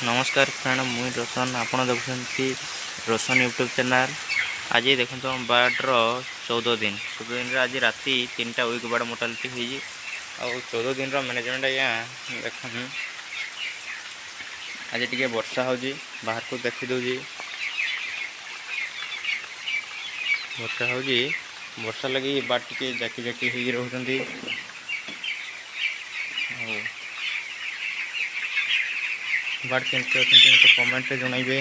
नमस्कार फ्रेंड, मुई रोशन। आप देखुं रोशन यूट्यूब चैनल। आज देखो हम बार्डर 14 दिन आज राति 3टा वीक बाड़ मोटालिटी हुई और 14 दिन मैनेजमेंट आज्ञा देख आज टी वर्षा हो बाहर को देखी दूजी वर्षा हो वर्षा लगी बाट टी जाकी जाकी रोचती बाट केमती अच्छे मत कमेंट जनइबे।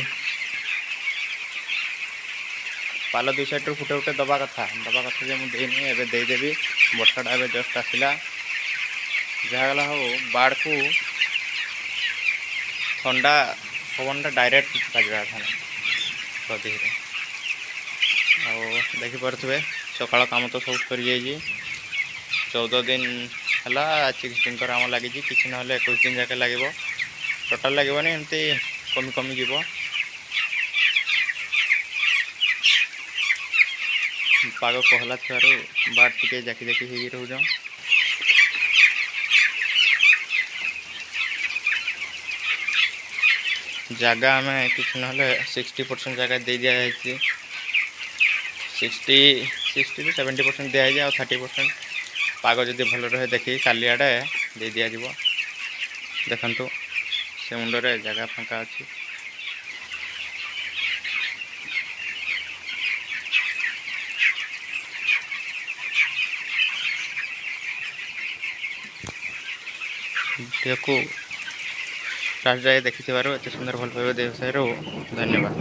पाल दुई साइड फुटे फुटे दबा कथा जे मुझे एवं देदेवी वर्षाटा एवं जस्ट आसला जगला हो बाड़ को ठंडा पवन डायरेक्ट बाजवा था गदी देखिपे सकाल कम तो सब सरी 14 दिन है 6 दिन आम लगी किसी ना 21 दिन जाके लगे टोटाल लगभग एमती कमी कमी जीव पाग कहला छुआर बाट टे जाकी जाकी हो रोज जगह आम कि ना 60% जगह दे दिया 60 to 70% दिया जाए 30% पाग जदि भल रहे देखिए काली आड़े दे दिया देखु से मुंडे जगह फाँका अच्छी देखो लास्ट जाए देखी एत सुंदर भल पाइबे देव धन्यवाद।